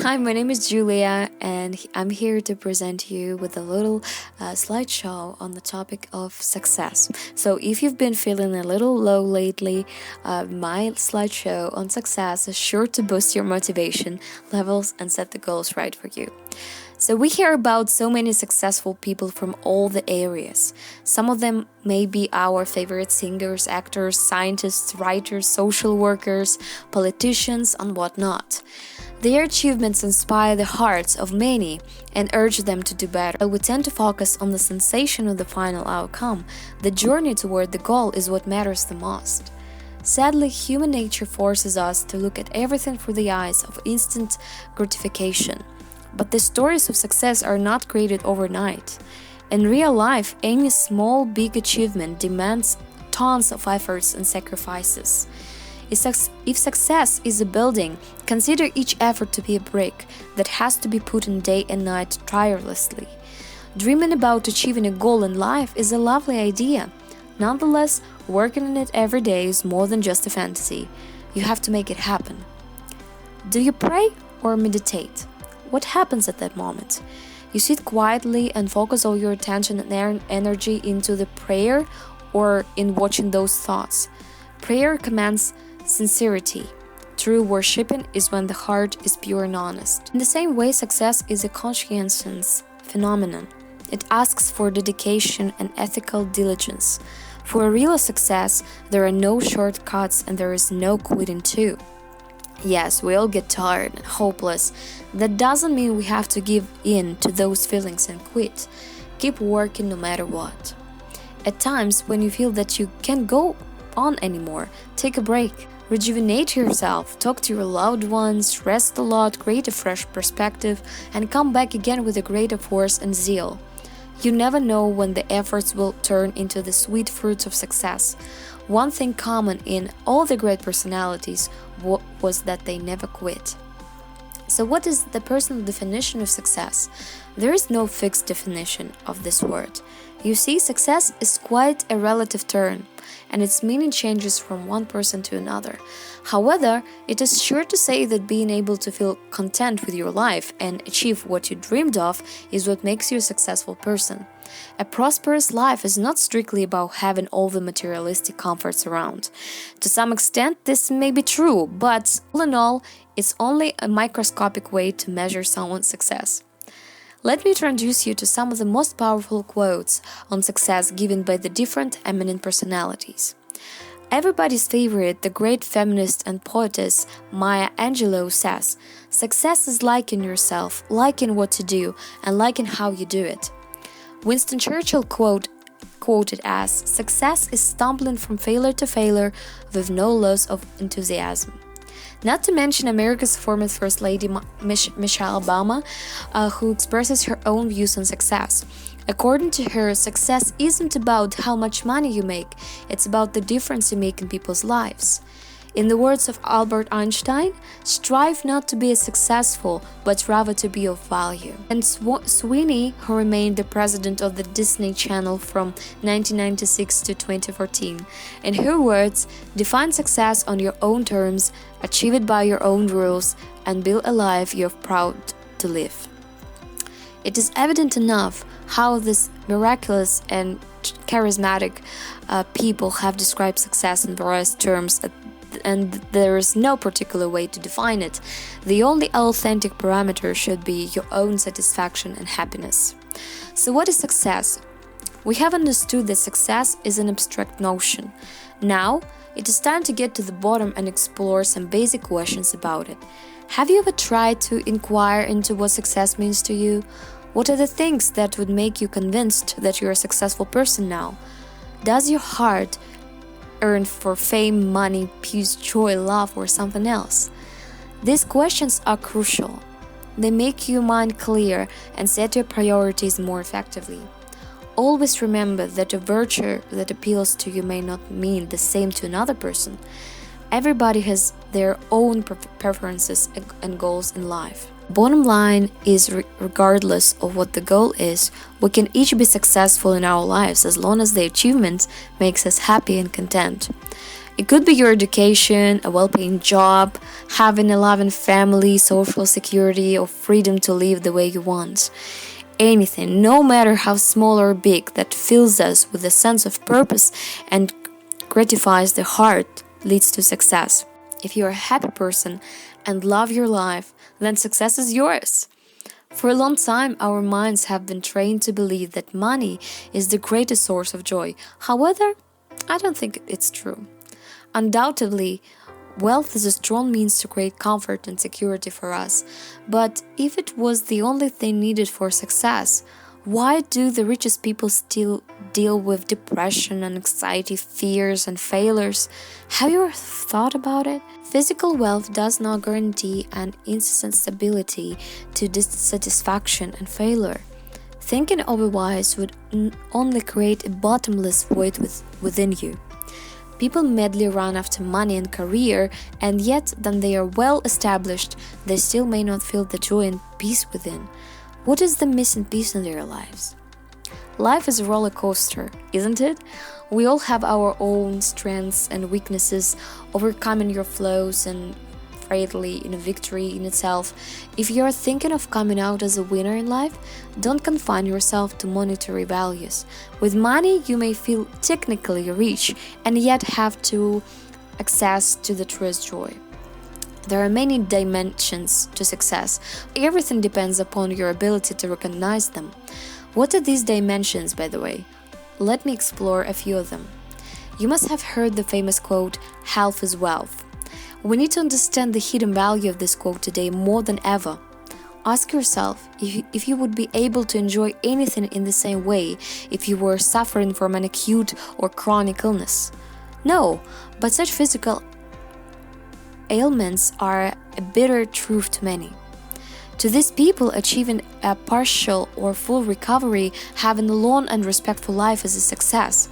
Hi, my name is Julia, and I'm here to present you with a little slideshow on the topic of success. So, if you've been feeling a little low lately, my slideshow on success is sure to boost your motivation levels and set the goals right for you. So, we hear about so many successful people from all the areas. Some of them may be our favorite singers, actors, scientists, writers, social workers, politicians, and whatnot. Their achievements inspire the hearts of many and urge them to do better. But we tend to focus on the sensation of the final outcome. The journey toward the goal is what matters the most. Sadly, human nature forces us to look at everything through the eyes of instant gratification. But the stories of success are not created overnight. In real life, any small, big achievement demands tons of efforts and sacrifices. If success is a building, consider each effort to be a brick that has to be put in day and night tirelessly. Dreaming about achieving a goal in life is a lovely idea. Nonetheless, working on it every day is more than just a fantasy. You have to make it happen. Do you pray or meditate? What happens at that moment? You sit quietly and focus all your attention and energy into the prayer or in watching those thoughts. Prayer commands sincerity. True worshiping is when the heart is pure and honest. In the same way, success is a conscientious phenomenon. It asks for dedication and ethical diligence. For a real success, there are no shortcuts and there is no quitting too. Yes, we all get tired and hopeless. That doesn't mean we have to give in to those feelings and quit. Keep working no matter what. At times, when you feel that you can't go on anymore, take a break. Rejuvenate yourself, talk to your loved ones, rest a lot, create a fresh perspective, and come back again with a greater force and zeal. You never know when the efforts will turn into the sweet fruits of success. One thing common in all the great personalities was that they never quit. So what is the personal definition of success? There is no fixed definition of this word. You see, success is quite a relative term, and its meaning changes from one person to another. However, it is sure to say that being able to feel content with your life and achieve what you dreamed of is what makes you a successful person. A prosperous life is not strictly about having all the materialistic comforts around. To some extent, this may be true, but all in all, it's only a microscopic way to measure someone's success. Let me introduce you to some of the most powerful quotes on success given by the different eminent personalities. Everybody's favorite, the great feminist and poetess Maya Angelou says, "Success is liking yourself, liking what to do, and liking how you do it." Winston Churchill quoted as, "Success is stumbling from failure to failure with no loss of enthusiasm." Not to mention America's former First Lady Michelle Obama, who expresses her own views on success. According to her, success isn't about how much money you make, it's about the difference you make in people's lives. In the words of Albert Einstein, strive not to be successful, but rather to be of value. And Sweeney, who remained the president of the Disney Channel from 1996 to 2014, in her words, define success on your own terms, achieve it by your own rules, and build a life you're proud to live. It is evident enough how this miraculous and charismatic people have described success in various terms, and there is no particular way to define it. The only authentic parameter should be your own satisfaction and happiness. So what is success? We have understood that success is an abstract notion. Now, it is time to get to the bottom and explore some basic questions about it. Have you ever tried to inquire into what success means to you? What are the things that would make you convinced that you're a successful person now? Does your heart earn for fame, money, peace, joy, love, or something else? These questions are crucial. They make your mind clear and set your priorities more effectively. Always remember that a virtue that appeals to you may not mean the same to another person. Everybody has their own preferences and goals in life. Bottom line is, regardless of what the goal is, we can each be successful in our lives as long as the achievement makes us happy and content. It could be your education, a well-paying job, having a loving family, social security, or freedom to live the way you want. Anything, no matter how small or big, that fills us with a sense of purpose and gratifies the heart leads to success. If you're a happy person and love your life, then success is yours. For a long time, our minds have been trained to believe that money is the greatest source of joy. However, I don't think it's true. Undoubtedly, wealth is a strong means to create comfort and security for us. But if it was the only thing needed for success, why do the richest people still deal with depression and anxiety, fears and failures? Have you ever thought about it? Physical wealth does not guarantee an instant stability to dissatisfaction and failure. Thinking otherwise would only create a bottomless void within you. People madly run after money and career, and yet, when they are well established, they still may not feel the joy and peace within. What is the missing piece in their lives? Life is a roller coaster, isn't it? We all have our own strengths and weaknesses, overcoming your flaws and greatly in a victory in itself. If you are thinking of coming out as a winner in life, don't confine yourself to monetary values. With money, you may feel technically rich and yet have to access to the truest joy. There are many dimensions to success. Everything depends upon your ability to recognize them. What are these dimensions, by the way? Let me explore a few of them. You must have heard the famous quote, "Health is wealth." We need to understand the hidden value of this quote today more than ever. Ask yourself if you would be able to enjoy anything in the same way if you were suffering from an acute or chronic illness. No, but such physical ailments are a bitter truth to many. To these people, achieving a partial or full recovery, having a long and respectful life is a success.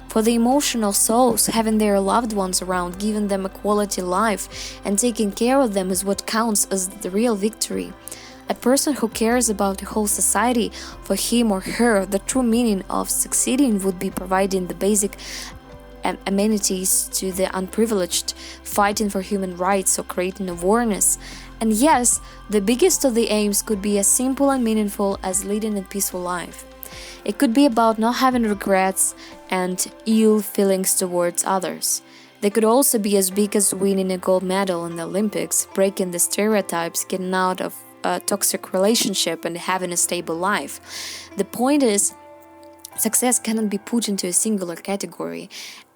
For the emotional souls, having their loved ones around, giving them a quality life, and taking care of them is what counts as the real victory. A person who cares about the whole society, for him or her, the true meaning of succeeding would be providing the basic amenities to the unprivileged, fighting for human rights or creating awareness. And yes, the biggest of the aims could be as simple and meaningful as leading a peaceful life. It could be about not having regrets and ill feelings towards others. They could also be as big as winning a gold medal in the Olympics, breaking the stereotypes, getting out of a toxic relationship and having a stable life. The point is, success cannot be put into a singular category,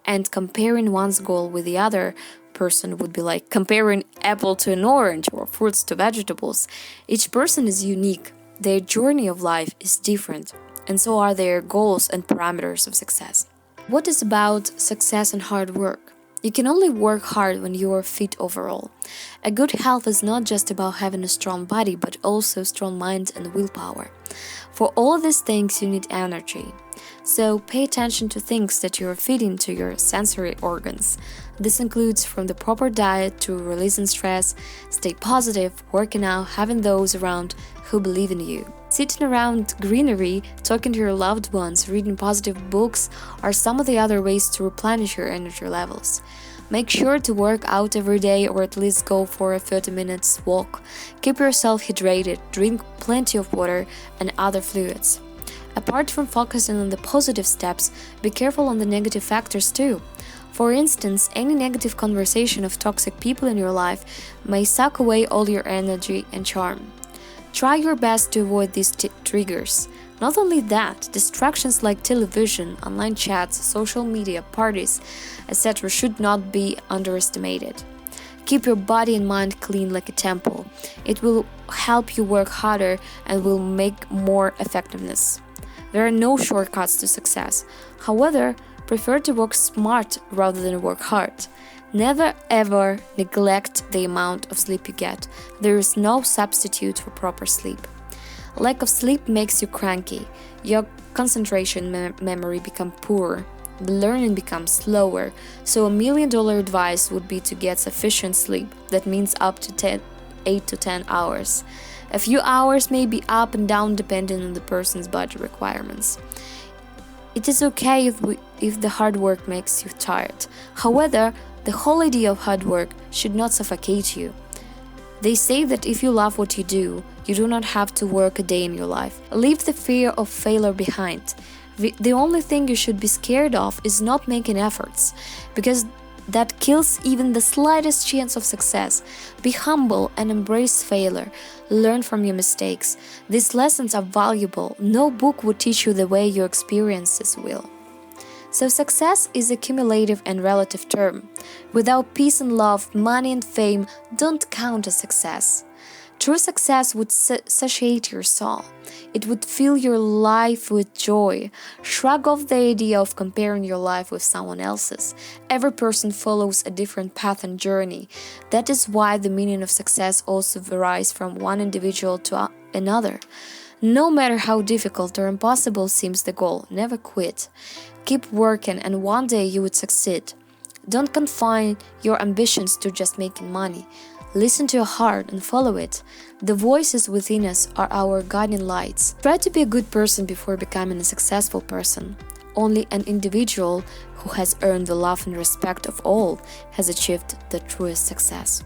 and comparing one's goal with the other person would be like comparing apple to an orange or fruits to vegetables. Each person is unique. Their journey of life is different, and so are their goals and parameters of success. What is about success and hard work? You can only work hard when you are fit overall. A good health is not just about having a strong body, but also strong mind and willpower. For all these things, you need energy. So pay attention to things that you are feeding to your sensory organs. This includes from the proper diet to releasing stress, stay positive, working out, having those around who believe in you. Sitting around greenery, talking to your loved ones, reading positive books are some of the other ways to replenish your energy levels. Make sure to work out every day or at least go for a 30 minutes walk. Keep yourself hydrated, drink plenty of water and other fluids. Apart from focusing on the positive steps, be careful on the negative factors too. For instance, any negative conversation of toxic people in your life may suck away all your energy and charm. Try your best to avoid these triggers. Not only that, distractions like television, online chats, social media, parties, etc. should not be underestimated. Keep your body and mind clean like a temple. It will help you work harder and will make more effectiveness. There are no shortcuts to success. However, prefer to work smart rather than work hard. Never ever neglect the amount of sleep you get. There is no substitute for proper sleep. Lack of sleep makes you cranky. Your concentration memory becomes poor. The learning becomes slower. So $1 million advice would be to get sufficient sleep. That means up to 8 to 10 hours. A few hours may be up and down depending on the person's budget requirements. It is okay if the hard work makes you tired. However, The whole idea of hard work should not suffocate you. They say that if you love what you do not have to work a day in your life. Leave the fear of failure behind. The only thing you should be scared of is not making efforts, because that kills even the slightest chance of success. Be humble and embrace failure. Learn from your mistakes. These lessons are valuable. No book would teach you the way your experiences will. So success is a cumulative and relative term. Without peace and love, money and fame don't count as success. True success would satiate your soul. It would fill your life with joy. Shrug off the idea of comparing your life with someone else's. Every person follows a different path and journey. That is why the meaning of success also varies from one individual to another. No matter how difficult or impossible seems the goal, never quit. Keep working and one day you would succeed. Don't confine your ambitions to just making money. Listen to your heart and follow it. The voices within us are our guiding lights. Try to be a good person before becoming a successful person. Only an individual who has earned the love and respect of all has achieved the truest success.